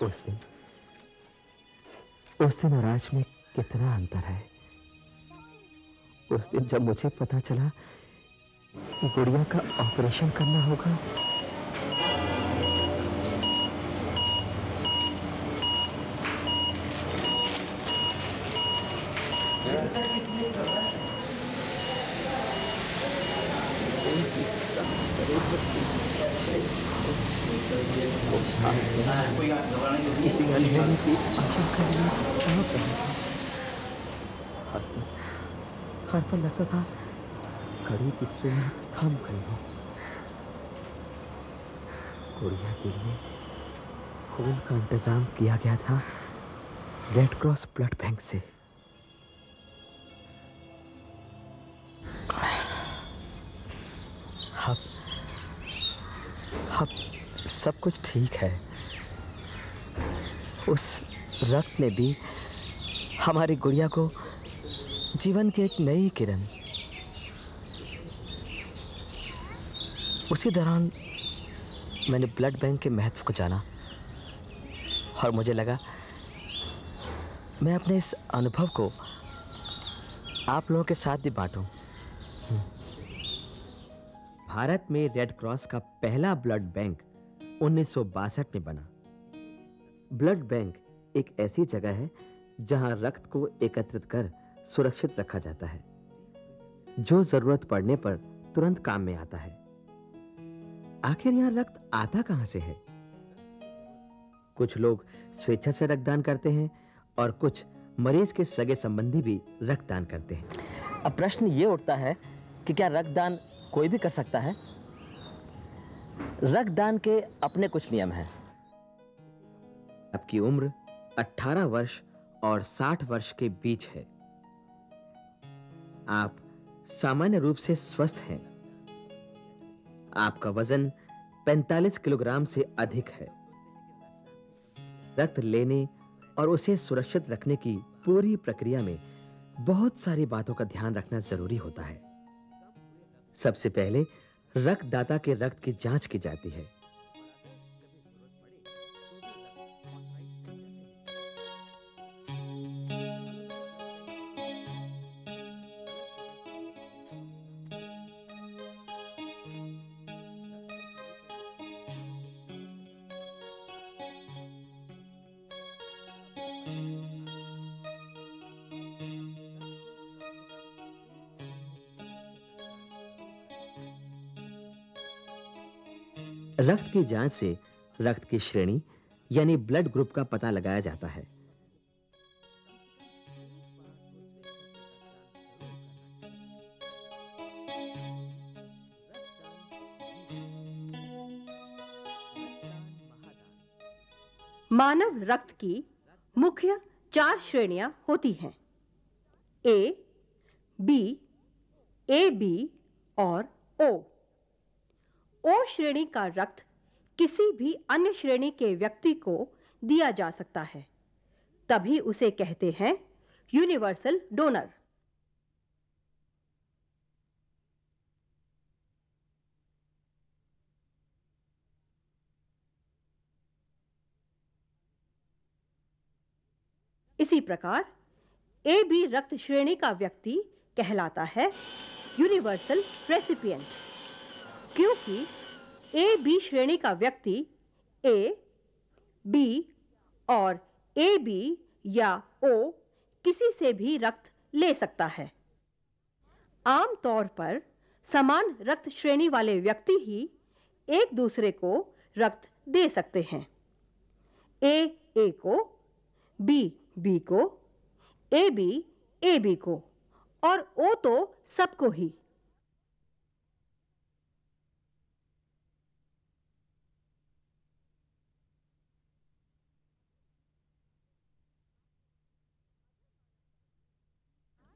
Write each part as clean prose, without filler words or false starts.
उस दिन और आज में कितना अंतर है। उस दिन जब मुझे पता चला कि गुड़िया का ऑपरेशन करना होगा, किसी अंधेरे की आंखों के लिए कहाँ पर हर पल लगता था घड़ी की सुई थम गई हो। गुड़िया के लिए खून का इंतजाम किया गया था रेड क्रॉस ब्लड बैंक से। अब सब कुछ ठीक है। उस रक्त ने दी हमारी गुड़िया को जीवन की एक नई किरण। उसी दौरान मैंने ब्लड बैंक के महत्व को जाना और मुझे लगा मैं अपने इस अनुभव को आप लोगों के साथ भी बांटूं। भारत में रेड क्रॉस का पहला ब्लड बैंक 1962 में बना। ब्लड बैंक एक ऐसी जगह है जहां रक्त को एकत्रित कर सुरक्षित रखा जाता है, जो जरूरत पड़ने पर तुरंत काम में आता है। आखिर यहां रक्त आता कहां से है? कुछ लोग स्वेच्छा से रक्तदान करते हैं और कुछ मरीज के सगे संबंधी भी रक्तदान करते हैं। अब प्रश्न ये उठता है कि क्या रक्तदान कोई भी कर सकता है? रक्तदान के अपने कुछ नियम हैं। आपकी उम्र 18 वर्ष और 60 वर्ष के बीच है। आप सामान्य रूप से स्वस्थ हैं। आपका वजन 45 किलोग्राम से अधिक है। रक्त लेने और उसे सुरक्षित रखने की पूरी प्रक्रिया में बहुत सारी बातों का ध्यान रखना जरूरी होता है। सबसे पहले रक्तदाता के रक्त की जांच की जाती है। रक्त की जांच से रक्त की श्रेणी यानी ब्लड ग्रुप का पता लगाया जाता है। मानव रक्त की मुख्य 4 श्रेणियां होती हैं: ए, बी, ए बी और ओ। ओ श्रेणी का रक्त किसी भी अन्य श्रेणी के व्यक्ति को दिया जा सकता है, तभी उसे कहते हैं यूनिवर्सल डोनर। इसी प्रकार ए बी रक्त श्रेणी का व्यक्ति कहलाता है यूनिवर्सल रेसिपिएंट, क्योंकि ए बी श्रेणी का व्यक्ति ए, बी और ए बी या ओ किसी से भी रक्त ले सकता है। आमतौर पर समान रक्त श्रेणी वाले व्यक्ति ही एक दूसरे को रक्त दे सकते हैं। ए को, बी बी को, ए बी को और ओ तो सबको ही।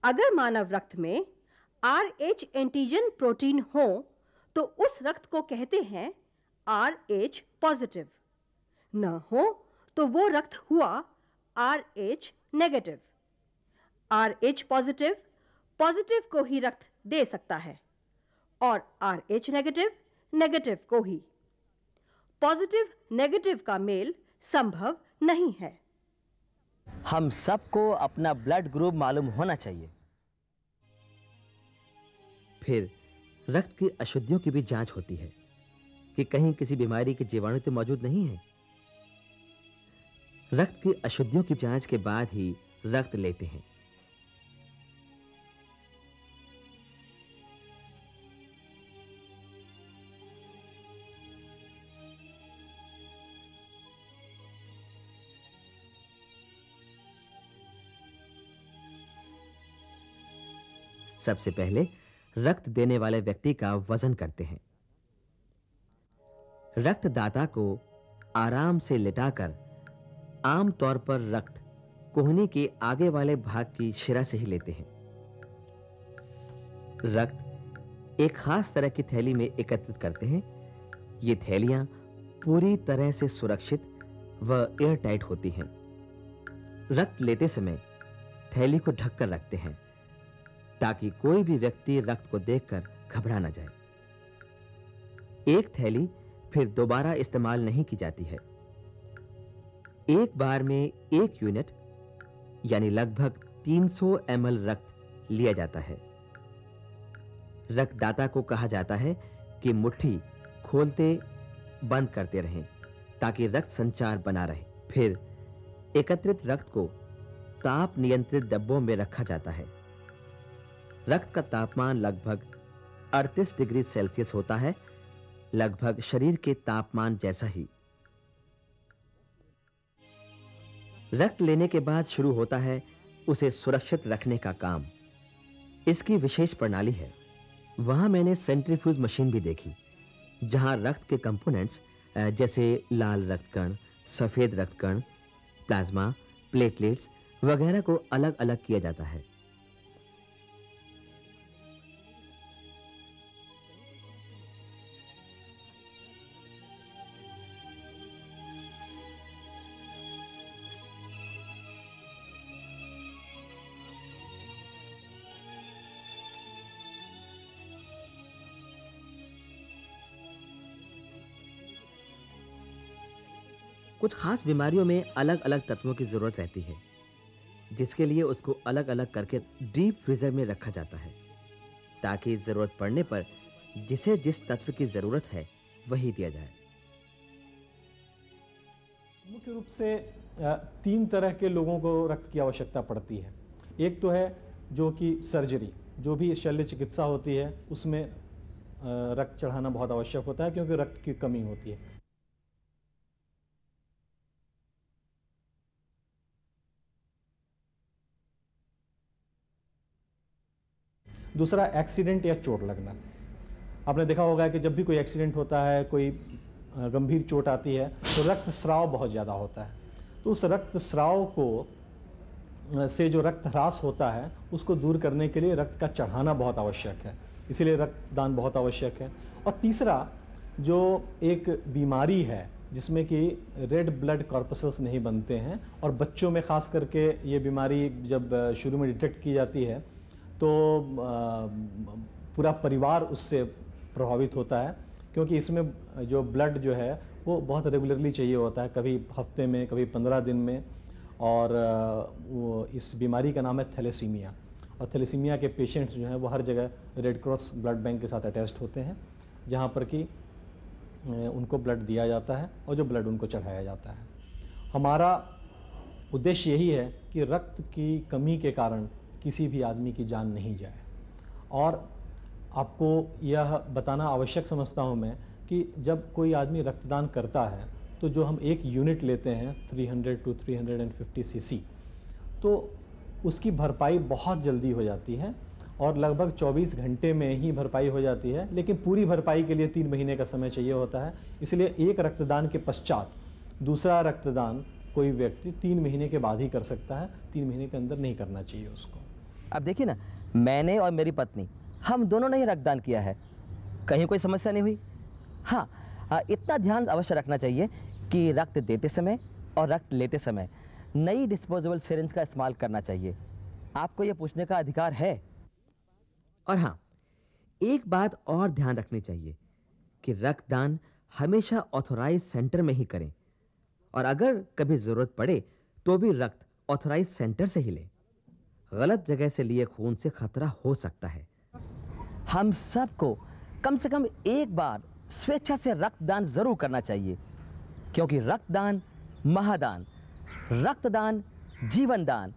अगर मानव रक्त में RH एंटीजन प्रोटीन हो तो उस रक्त को कहते हैं RH पॉजिटिव। न हो तो वो रक्त हुआ RH negative. RH positive positive को ही रक्त दे सकता है और RH नेगेटिव नेगेटिव को ही। पॉजिटिव नेगेटिव का मेल संभव नहीं है। हम सबको अपना ब्लड ग्रुप मालूम होना चाहिए। फिर रक्त की अशुद्धियों की भी जांच होती है कि कहीं किसी बीमारी के जीवाणु तो मौजूद नहीं है। रक्त की अशुद्धियों की जांच के बाद ही रक्त लेते हैं। सबसे पहले रक्त देने वाले व्यक्ति का वजन करते हैं। रक्तदाता को आराम से लिटाकर आमतौर पर रक्त कोहनी के आगे वाले भाग की शिरा से ही लेते हैं। रक्त एक खास तरह की थैली में एकत्रित करते हैं। ये थैलियां पूरी तरह से सुरक्षित व एयर टाइट होती हैं। रक्त लेते समय थैली को ढककर रखते हैं ताकि कोई भी व्यक्ति रक्त को देखकर घबरा न जाए। एक थैली फिर दोबारा इस्तेमाल नहीं की जाती है। एक बार में 1 यूनिट यानी लगभग 300 ml रक्त लिया जाता है। रक्तदाता को कहा जाता है कि मुट्ठी खोलते बंद करते रहें ताकि रक्त संचार बना रहे। फिर एकत्रित रक्त को ताप नियंत्रित डब्बों में रखा जाता है। रक्त का तापमान लगभग 38 डिग्री सेल्सियस होता है, लगभग शरीर के तापमान जैसा ही। रक्त लेने के बाद शुरू होता है उसे सुरक्षित रखने का काम। इसकी विशेष प्रणाली है। वहां मैंने सेंट्रीफ्यूज मशीन भी देखी, जहां रक्त के कंपोनेंट्स जैसे लाल रक्तकण, सफेद रक्तकण, प्लाज्मा, प्लेटलेट्स वगैरह को अलग-अलग किया जाता है। कुछ खास बीमारियों में अलग-अलग तत्वों की जरूरत रहती है, जिसके लिए उसको अलग-अलग करके डीप फ्रीजर में रखा जाता है ताकि जरूरत पड़ने पर जिसे जिस तत्व की जरूरत है वही दिया जाए। मुख्य रूप से 3 तरह के लोगों को रक्त की आवश्यकता पड़ती है। एक तो है जो कि सर्जरी, जो भी शल्य चिकित्सा होती है उसमें रक्त चढ़ाना बहुत आवश्यक होता है क्योंकि रक्त की कमी होती है। दूसरा एक्सीडेंट या चोट लगना। आपने देखा होगा कि जब भी कोई एक्सीडेंट होता है, कोई गंभीर चोट आती है तो रक्त स्राव बहुत ज़्यादा होता है। तो उस रक्त स्राव को से जो रक्त ह्रास होता है उसको दूर करने के लिए रक्त का चढ़ाना बहुत आवश्यक है, इसीलिए रक्तदान बहुत आवश्यक है। और तीसरा जो एक बीमारी है जिसमें कि रेड ब्लड कॉर्पसेल्स नहीं बनते हैं, और बच्चों में ख़ास करके ये बीमारी जब शुरू में डिटेक्ट की जाती है तो पूरा परिवार उससे प्रभावित होता है, क्योंकि इसमें जो ब्लड जो है वो बहुत रेगुलरली चाहिए होता है, कभी हफ्ते में, कभी 15 दिन में। और वो इस बीमारी का नाम है थैलेसीमिया। और थैलेसीमिया के पेशेंट्स जो हैं वो हर जगह रेड क्रॉस ब्लड बैंक के साथ अटैच्ड होते हैं, जहाँ पर कि उनको ब्लड दिया जाता है और जो ब्लड उनको चढ़ाया जाता है। हमारा उद्देश्य यही है कि रक्त की कमी के कारण किसी भी आदमी की जान नहीं जाए। और आपको यह बताना आवश्यक समझता हूँ मैं कि जब कोई आदमी रक्तदान करता है तो जो हम 1 यूनिट लेते हैं 300 to 350 सीसी, तो उसकी भरपाई बहुत जल्दी हो जाती है और लगभग 24 घंटे में ही भरपाई हो जाती है। लेकिन पूरी भरपाई के लिए 3 महीने का समय चाहिए होता है। इसलिए एक रक्तदान के पश्चात दूसरा रक्तदान कोई व्यक्ति 3 महीने के बाद ही कर सकता है, 3 महीने के अंदर नहीं करना चाहिए उसको। अब देखिए ना, मैंने और मेरी पत्नी हम दोनों ने ही रक्तदान किया है, कहीं कोई समस्या नहीं हुई। हाँ, इतना ध्यान अवश्य रखना चाहिए कि रक्त देते समय और रक्त लेते समय नई डिस्पोजेबल सिरिंज का इस्तेमाल करना चाहिए। आपको यह पूछने का अधिकार है। और हाँ, एक बात और ध्यान रखनी चाहिए कि रक्तदान हमेशा ऑथोराइज सेंटर में ही करें और अगर कभी जरूरत पड़े तो भी रक्त ऑथराइज सेंटर से ही लें। गलत जगह से लिए खून से खतरा हो सकता है। हम सबको कम से कम एक बार स्वेच्छा से रक्तदान जरूर करना चाहिए, क्योंकि रक्तदान महादान, रक्तदान जीवन दान,